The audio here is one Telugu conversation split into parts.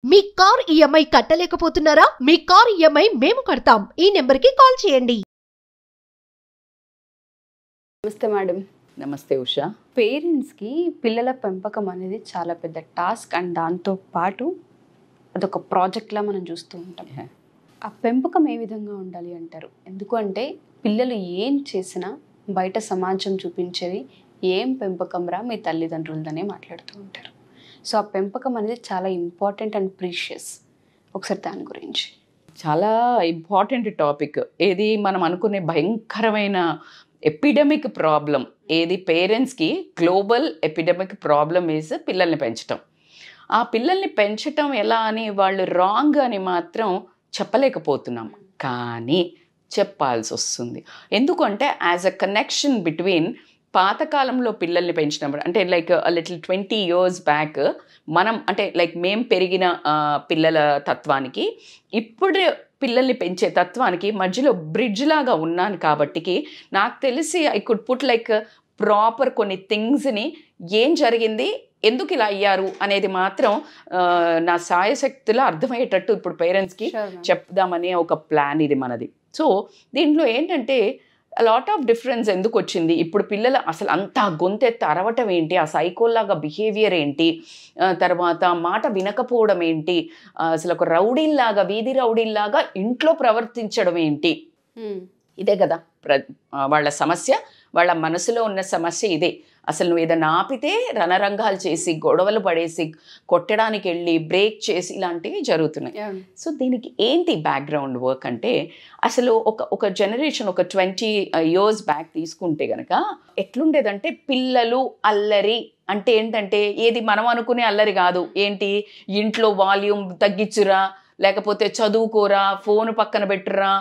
మీ కార్ ఈఎంఐ కట్టలేకపోతున్నారా? మీ కార్ ఈఎంఐ మేము కడతాం. ఈ నెంబర్కి కాల్ చేయండి. నమస్తే మేడం. నమస్తే ఉషా. పేరెంట్స్కి పిల్లల పెంపకం అనేది చాలా పెద్ద టాస్క్ అండ్ దాంతో పాటు అదొక ప్రాజెక్ట్లా మనం చూస్తూ ఉంటాం. ఆ పెంపకం ఏ విధంగా ఉండాలి అంటారు? ఎందుకంటే పిల్లలు ఏం చేసినా బయట సమాజం చూపించేది ఏం పెంపకం రా మీ తల్లిదండ్రులదనే మాట్లాడుతూ ఉంటారు. సో ఆ పెంపకం అనేది చాలా ఇంపార్టెంట్ అండ్ ప్రీషియస్. ఒకసారి దాని గురించి. చాలా ఇంపార్టెంట్ టాపిక్. ఏది మనం అనుకునే భయంకరమైన ఎపిడమిక్ ప్రాబ్లం ఏది పేరెంట్స్కి గ్లోబల్ ఎపిడమిక్ ప్రాబ్లం ఈజ్ పిల్లల్ని పెంచటం. ఆ పిల్లల్ని పెంచటం ఎలా అని వాళ్ళు రాంగ్ అని మాత్రం చెప్పలేకపోతున్నాం, కానీ చెప్పాల్సి వస్తుంది. ఎందుకంటే యాజ్ అ కనెక్షన్ బిట్వీన్ పాతకాలంలో పిల్లల్ని పెంచినప్పుడు అంటే లైక్ లిటిల్ 20 years బ్యాక్ మనం అంటే లైక్ మేము పెరిగిన పిల్లల తత్వానికి ఇప్పుడు పిల్లల్ని పెంచే తత్వానికి మధ్యలో బ్రిడ్జ్ లాగా ఉన్నాను కాబట్టికి నాకు తెలిసి I could put like proper కొన్ని థింగ్స్ని ఏం జరిగింది, ఎందుకు ఇలా అయ్యారు అనేది మాత్రం నా సాయశక్తిలో అర్థమయ్యేటట్టు ఇప్పుడు పేరెంట్స్కి చెప్దామనే ఒక ప్లాన్ ఇది మనది. సో దీంట్లో ఏంటంటే లాట్ ఆఫ్ డిఫరెన్స్ ఎందుకు వచ్చింది, ఇప్పుడు పిల్లలు అసలు అంత గొంతెత్తి అరవటం ఏంటి, ఆ సైకోలాగా బిహేవియర్ ఏంటి, తర్వాత మాట వినకపోవడం ఏంటి, అసలు ఒక రౌడీల్లాగా వీధి రౌడీల్లాగా ఇంట్లో ప్రవర్తించడం ఏంటి, ఇదే కదా వాళ్ళ సమస్య. వాళ్ళ మనసులో ఉన్న సమస్య ఇదే. అసలు నువ్వు ఏదైనా ఆపితే రణరంగాలు చేసి గొడవలు పడేసి కొట్టడానికి వెళ్ళి బ్రేక్ చేసి ఇలాంటివి జరుగుతున్నాయి. సో దీనికి ఏంటి బ్యాక్గ్రౌండ్ వర్క్ అంటే అసలు ఒక జనరేషన్ ఒక 20 years బ్యాక్ తీసుకుంటే కనుక ఎట్లుండేదంటే పిల్లలు అల్లరి అంటే ఏంటంటే ఏది మనం అనుకునే అల్లరి కాదు. ఏంటి, ఇంట్లో వాల్యూమ్ తగ్గించురా, లేకపోతే చదువుకోరా, ఫోన్ పక్కన పెట్టురా,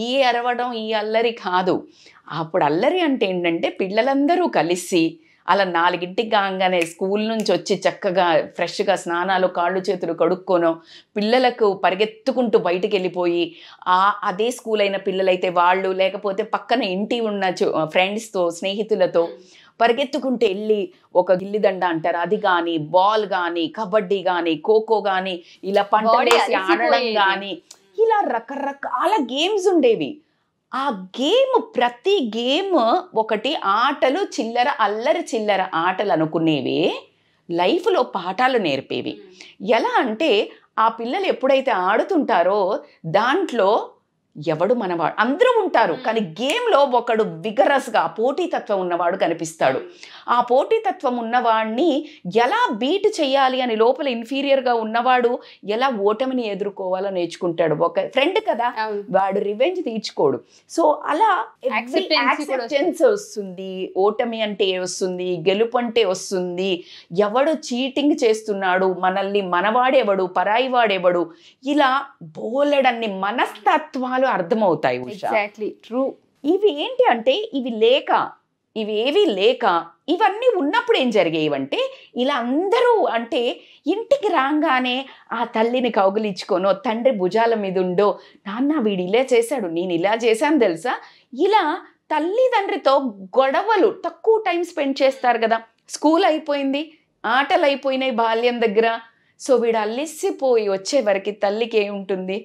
ఈ అరవడం ఈ అల్లరి కాదు. అప్పుడు అల్లరి అంటే ఏంటంటే పిల్లలందరూ కలిసి అలా 4 కాగానే స్కూల్ నుంచి వచ్చి చక్కగా ఫ్రెష్గా స్నానాలు కాళ్ళు చేతులు కడుక్కోనో పిల్లలకు పరిగెత్తుకుంటూ బయటికి వెళ్ళిపోయి అదే స్కూల్ అయిన పిల్లలైతే వాళ్ళు లేకపోతే పక్కన ఇంటి ఉన్న ఫ్రెండ్స్తో స్నేహితులతో పరిగెత్తుకుంటూ వెళ్ళి ఒక గిల్లిదండ అంటారు అది కానీ, బాల్ కానీ, కబడ్డీ కానీ, ఖోఖో కానీ, ఇలా పంటలేసి ఆడడం కానీ, ఇలా రకరకాల గేమ్స్ ఉండేవి. ఆ గేమ్ ప్రతి గేమ్ ఒకటి ఆటలు చిల్లర అల్లరి చిల్లర ఆటలు అనుకునేవి లైఫ్లో పాఠాలు నేర్పేవి. ఎలా అంటే ఆ పిల్లలు ఎప్పుడైతే ఆడుతుంటారో దాంట్లో ఎవడు మనవాడు అందరూ ఉంటారు, కానీ గేమ్లో ఒకడు విగరస్గా పోటీతత్వం ఉన్నవాడు కనిపిస్తాడు. ఆ పోటీతత్వం ఉన్నవాడిని ఎలా బీట్ చేయాలి అని లోపల ఇన్ఫీరియర్గా ఉన్నవాడు ఎలా ఓటమిని ఎదుర్కోవాలో నేర్చుకుంటాడు. ఒక ఫ్రెండ్ కదా, వాడు రివెంజ్ తీర్చుకోడు. సో అలా యాక్సెప్టెన్స్ వస్తుంది. ఓటమి అంటే వస్తుంది, గెలుపు అంటే వస్తుంది. ఎవడు చీటింగ్ చేస్తున్నాడు, మనల్ని మనవాడెవడు, పరాయి వాడెవడు, ఇలా బోలెడన్ని మనస్తత్వాలు అర్థమవుతాయి. Exactly true. ఇవి ఏంటి అంటే ఇవి ఏవి లేక ఇవన్నీ ఉన్నప్పుడు ఏం జరిగేవంటే ఇలా అందరూ అంటే ఇంటికి రాగానే ఆ తల్లిని కౌగిలించుకోనో తండ్రి భుజాల మీద ఉండో, నాన్న వీడు ఇలా చేశాడు నేను ఇలా చేశాను తెలుసా, ఇలా తల్లిదండ్రితో గొడవలు తక్కువ టైం స్పెండ్ చేస్తారు కదా. స్కూల్ అయిపోయింది, ఆటలు అయిపోయినాయి బాల్యం దగ్గర. సో వీడు అల్లిసిపోయి వచ్చే వరకు తల్లికి ఏముంటుంది,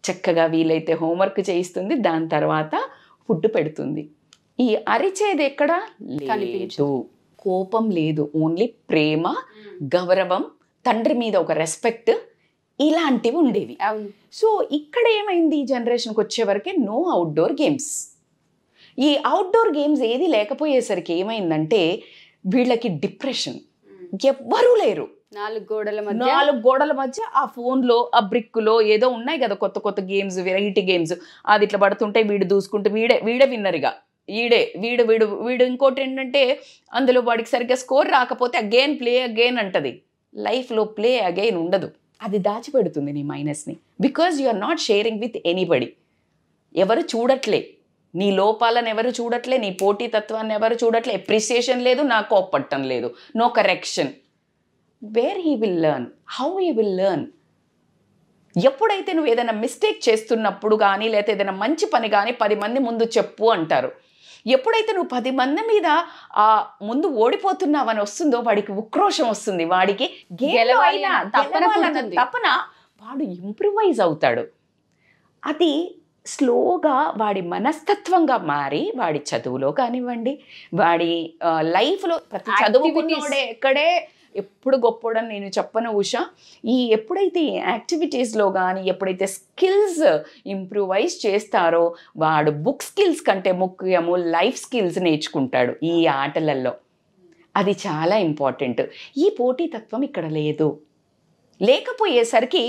చక్కగా వీలైతే హోంవర్క్ చేయిస్తుంది, దాని తర్వాత ఫుడ్ పెడుతుంది. ఈ అరిచేది ఎక్కడ లేదు, కోపం లేదు, ఓన్లీ ప్రేమ, గౌరవం, తండ్రి మీద ఒక రెస్పెక్ట్, ఇలాంటివి ఉండేవి. సో ఇక్కడ ఏమైంది ఈ జనరేషన్కి వచ్చే వరకే నో అవుట్డోర్ గేమ్స్. ఈ అవుట్డోర్ గేమ్స్ ఏది లేకపోయేసరికి ఏమైందంటే వీళ్ళకి డిప్రెషన్, ఎవ్వరూ లేరు. 4 గోడల మధ్య ఆ ఫోన్లో ఆ బ్రిక్కులో ఏదో ఉన్నాయి కదా కొత్త కొత్త గేమ్స్, వెరైటీ గేమ్స్. అది ఇట్లా పడుతుంటే వీడు దూసుకుంటే వీడే విన్నర్గా, వీడు ఇంకోటి ఏంటంటే అందులో వాడికి సరిగ్గా స్కోర్ రాకపోతే అగైన్ ప్లే అగైన్ అంటది. లైఫ్లో ప్లే అగైన్ ఉండదు. అది దాచిపెడుతుంది నీ మైనస్ని. Because you are not sharing with anybody. ఎవరు చూడట్లే నీ లోపాలను, ఎవరు చూడట్లే నీ పోటీతత్వాన్ని, ఎవరు చూడట్లే. అప్రిసియేషన్ లేదు, నా కోప్పట్టం లేదు, no correction. Where he will learn, how he will learn? ఎప్పుడైతే నువ్వు ఏదైనా మిస్టేక్ చేస్తున్నప్పుడు కానీ లేకపోతే ఏదైనా మంచి పని కానీ 10 మంది ముందు చెప్పు అంటారు. ఎప్పుడైతే నువ్వు 10 మంది మీద ముందు ఓడిపోతున్నావని వస్తుందో వాడికి ఉక్రోషం వస్తుంది, వాడికి తపన, వాడు ఇంప్రూవైజ్ అవుతాడు. అది స్లోగా వాడి మనస్తత్వంగా మారి వాడి చదువులో కానివ్వండి, వాడి లైఫ్లో ప్రతి చదువుకున్నోడే ఎక్కడే ఎప్పుడు గొప్పడని నేను చెప్పను ఉషా. ఎప్పుడైతే యాక్టివిటీస్లో కానీ ఎప్పుడైతే స్కిల్స్ ఇంప్రూవైజ్ చేస్తారో వాడు బుక్ స్కిల్స్ కంటే ముఖ్యము లైఫ్ స్కిల్స్ నేర్చుకుంటాడు ఈ ఆటలలో. అది చాలా ఇంపార్టెంట్. ఈ పోటీతత్వం ఇక్కడ లేకపోయేసరికి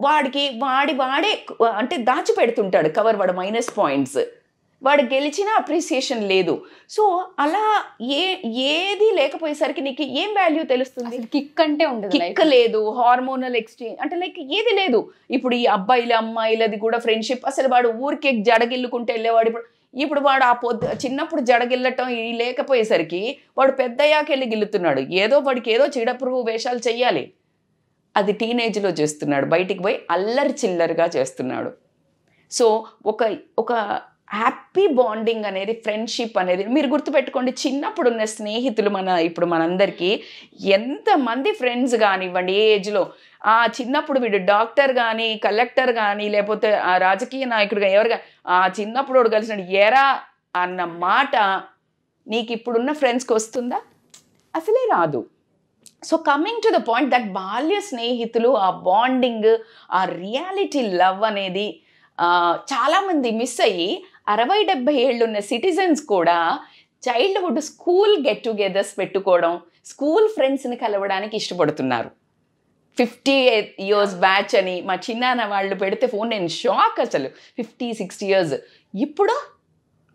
వాడికి వాడే అంటే దాచిపెడుతుంటాడు కవర్, వాడు మైనస్ పాయింట్స్, వాడు గెలిచినా అప్రిసియేషన్ లేదు. సో అలా ఏది లేకపోయేసరికి నీకు ఏం వాల్యూ తెలుస్తుంది? కిక్ అంటే ఉండదు, కిక్ లేదు, హార్మోనల్ ఎక్స్చేంజ్ అంటే లైక్ ఏది లేదు. ఇప్పుడు ఈ అబ్బాయిలు అమ్మాయిలది కూడా ఫ్రెండ్షిప్, అసలు వాడు ఊరికే జడగిల్లుకుంటూ వెళ్ళేవాడు. ఇప్పుడు వాడు చిన్నప్పుడు జడగిల్లటం లేకపోయేసరికి వాడు పెద్దయ్యాక వెళ్ళి గిల్లుతున్నాడు. వాడికి ఏదో చిడపురుగు వేషాలు చెయ్యాలి, అది టీనేజ్లో చేస్తున్నాడు, బయటికి పోయి అల్లరి చిల్లరిగా చేస్తున్నాడు. సో ఒక హ్యాపీ బాండింగ్ అనేది, ఫ్రెండ్షిప్ అనేది మీరు గుర్తుపెట్టుకోండి. చిన్నప్పుడు ఉన్న స్నేహితులు ఇప్పుడు మనందరికీ ఎంతమంది ఫ్రెండ్స్ కానివ్వండి ఏ ఏజ్లో, చిన్నప్పుడు వీడు డాక్టర్ కానీ కలెక్టర్ కానీ లేకపోతే రాజకీయ నాయకుడుగా ఎవరుగా చిన్నప్పుడు వాడు కలిసినాడు ఎరా అన్న మాట నీకు ఇప్పుడున్న ఫ్రెండ్స్కి వస్తుందా? అసలే రాదు. So coming to the point that బాల్య స్నేహితులు, ఆ బాండింగ్, ఆ రియాలిటీ లవ్ అనేది చాలామంది మిస్ అయ్యి 60-70 ఏళ్ళు ఉన్న సిటిజన్స్ కూడా చైల్డ్హుడ్ స్కూల్ గెట్ టుగెదర్స్ పెట్టుకోవడం, స్కూల్ ఫ్రెండ్స్ని కలవడానికి ఇష్టపడుతున్నారు. 50 years బ్యాచ్ అని మా చిన్నాన్న వాళ్ళు పెడితే ఫోన్, నేను షాక్ అసలు. 50-60 years ఇప్పుడు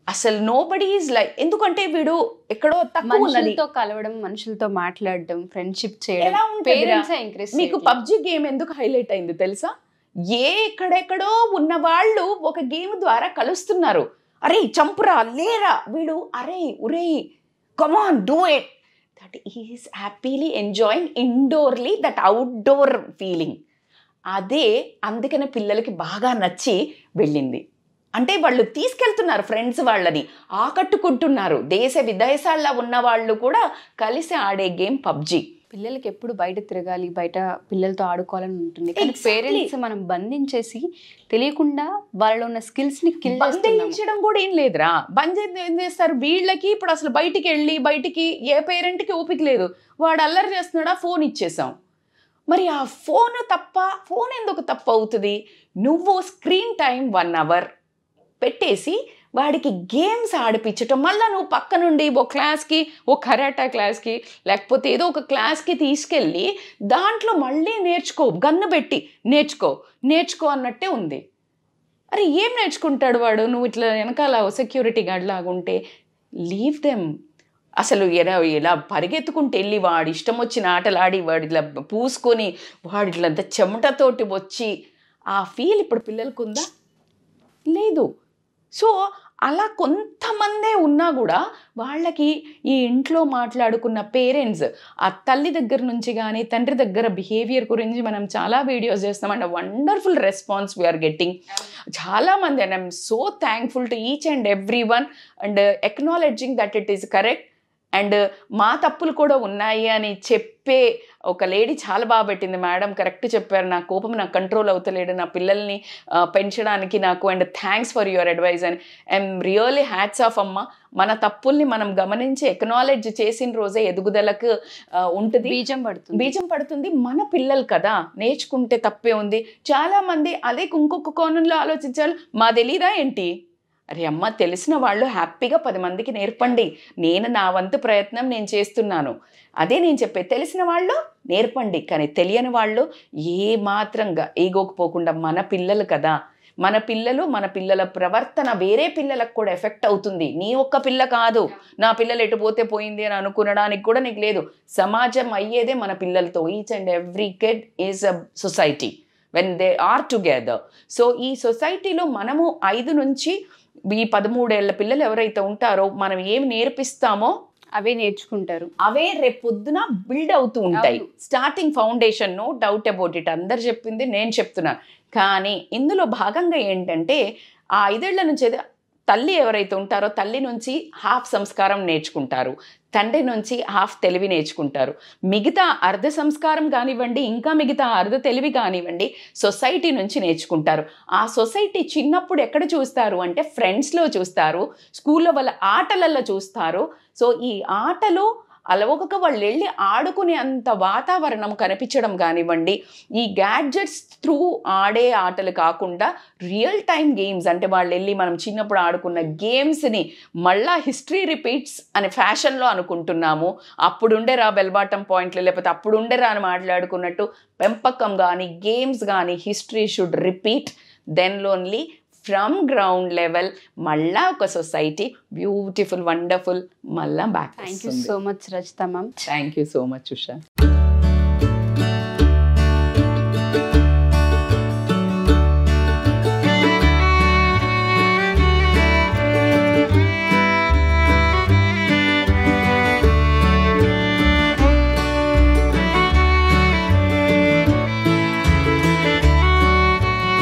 అసలు నోబడీ ఈజ్ లైక్, ఎందుకంటే వీడు ఎక్కడో మనుషులతో కలవడం, మనుషులతో మాట్లాడడం, ఫ్రెండ్షిప్ చేయడం. మీకు పబ్జి గేమ్ ఎందుకు హైలైట్ అయింది తెలుసా? ఎక్కడెక్కడో ఉన్న వాళ్ళు ఒక గేమ్ ద్వారా కలుస్తున్నారు. అరే చంపురా, లేరా, వీడు అరే ఉరే come on do it, that is happily enjoying indoorly that outdoor feeling. అదే అందుకనే పిల్లలకి బాగా నచ్చి వెళ్ళింది. అంటే వాళ్ళు తీసుకెళ్తున్నారు ఫ్రెండ్స్, వాళ్ళని ఆకట్టుకుంటున్నారు. దేశ విదేశాల్లో ఉన్న వాళ్ళు కూడా కలిసి ఆడే గేమ్ పబ్జి. పిల్లలకి ఎప్పుడు బయట తిరగాలి, బయట పిల్లలతో ఆడుకోవాలని ఉంటుంది. కానీ పేరెంట్స్ మనం బంధించేసి తెలియకుండా వాళ్ళలో ఉన్న స్కిల్స్ ని బంధించడం కూడా ఏం లేదురా. ఏం చేస్తారు వీళ్ళకి? ఇప్పుడు అసలు బయటికి ఏ పేరెంట్కి ఓపిక లేదు. వాడు అల్లరి చేస్తున్నాడా, ఫోన్ ఇచ్చేసాం. మరి ఆ ఫోన్ ఎందుకు తప్పు అవుతుంది? నువ్వు స్క్రీన్ టైం 1 hour పెట్టేసి వాడికి గేమ్స్ ఆడిపించటం, మళ్ళీ నువ్వు పక్క నుండి ఓ క్లాస్కి, ఓ కరాటా క్లాస్కి లేకపోతే ఏదో ఒక క్లాస్కి తీసుకెళ్ళి దాంట్లో మళ్ళీ గన్ను పెట్టి నేర్చుకో అన్నట్టే ఉంది. అరే ఏం నేర్చుకుంటాడు వాడు? నువ్వు ఇట్లా వెనకాల సెక్యూరిటీ గార్డ్ లాగుంటే లీవ్ దెమ్. అసలు ఎలా పరిగెత్తుకుంటూ వెళ్ళి వాడు ఇష్టం వచ్చిన ఆటలు ఆడి వాడు ఇట్లా పూసుకొని వాడు ఇట్లంతా చెమటతోటి వచ్చి ఆ ఫీల్ ఇప్పుడు పిల్లలకు ఉందా? లేదు. సో అలా కొంతమందే ఉన్నా కూడా వాళ్ళకి ఈ ఇంట్లో మాట్లాడుకున్న పేరెంట్స్, ఆ తల్లి దగ్గర నుంచి కానీ తండ్రి దగ్గర బిహేవియర్ గురించి మనం చాలా వీడియోస్ చేస్తాం. And wonderful response we are getting. చాలామంది, and I'm so thankful to each and every one and acknowledging that it is correct. And మా తప్పులు కూడా ఉన్నాయి అని చెప్పే ఒక లేడీ చాలా బాగా పెట్టింది. మేడం కరెక్ట్ చెప్పారు, నా కోపం నాకు కంట్రోల్ అవుతలేడు, నా పిల్లల్ని పెంచడానికి నాకు, and thanks for your advice అని. ఐఎమ్ రియల్లీ హ్యాట్స్ ఆఫ్ అమ్మ. మన తప్పుల్ని మనం గమనించి ఎక్నాలెడ్జ్ చేసిన రోజే ఎదుగుదలకు ఉంటుంది, బీజం పడుతుంది. మన పిల్లలు కదా, నేర్చుకుంటే తప్పే ఉంది. చాలామంది అదే ఇంకొక కోణంలో ఆలోచించాలి, మా తెలీదా ఏంటి? అరే అమ్మ, తెలిసిన వాళ్ళు హ్యాపీగా 10 మందికి నేర్పండి. నేను నా వంతు ప్రయత్నం నేను చేస్తున్నాను. అదే నేను చెప్పే, తెలిసిన వాళ్ళు నేర్పండి, కానీ తెలియని వాళ్ళు ఏ మాత్రంగా ఈగోకపోకుండా, మన పిల్లలు కదా, మన పిల్లల ప్రవర్తన వేరే పిల్లలకు కూడా ఎఫెక్ట్ అవుతుంది. నీ ఒక్క పిల్ల కాదు, నా పిల్లలు ఎటు పోతే పోయింది అని అనుకునడానికి కూడా నీకు లేదు. సమాజం అయ్యేదే మన పిల్లలతో. Each and every kid is a society when they are together. So ఈ సొసైటీలో మనము 5 నుంచి ఈ 13 ఏళ్ల పిల్లలు ఎవరైతే ఉంటారో మనం ఏమి నేర్పిస్తామో అవే నేర్చుకుంటారు, అవే రేపు పొద్దున బిల్డ్ అవుతూ ఉంటాయి. Starting foundation, no doubt about it. అందరు చెప్పింది నేను చెప్తున్నాను. కానీ ఇందులో భాగంగా ఏంటంటే ఆ 5 ఏళ్ల నుంచి తల్లి ఎవరైతే ఉంటారో తల్లి నుంచి హాఫ్ సంస్కారం నేర్చుకుంటారు, తండ్రి నుంచి హాఫ్ తెలివి నేర్చుకుంటారు. మిగతా అర్ధ సంస్కారం కానివ్వండి, ఇంకా మిగతా అర్ధ తెలివి కానివ్వండి సొసైటీ నుంచి నేర్చుకుంటారు. ఆ సొసైటీ చిన్నప్పుడు ఎక్కడ చూస్తారు అంటే ఫ్రెండ్స్లో చూస్తారు, స్కూల్లో వాళ్ళ ఆటలలో చూస్తారు. సో ఈ ఆటలు అలవక వాళ్ళు వెళ్ళి ఆడుకునే అంత వాతావరణం కనిపించడం కానివ్వండి, ఈ గ్యాడ్జెట్స్ త్రూ ఆడే ఆటలు కాకుండా రియల్ టైం గేమ్స్, అంటే వాళ్ళు వెళ్ళి మనం చిన్నప్పుడు ఆడుకున్న గేమ్స్ని మళ్ళా హిస్టరీ రిపీట్స్ అనే ఫ్యాషన్లో అనుకుంటున్నాము. అప్పుడుండేరా బెల్బాటం పాయింట్లు, లేకపోతే అప్పుడుండేరా అని మాట్లాడుకున్నట్టు పెంపకం కానీ గేమ్స్ కానీ history should repeat. Then only from ground level మళ్ళా ఒక సొసైటీ బ్యూటిఫుల్ వండర్ఫుల్ మళ్ళా back. Thank you so much Rachita ma'am. Thank you so much Usha.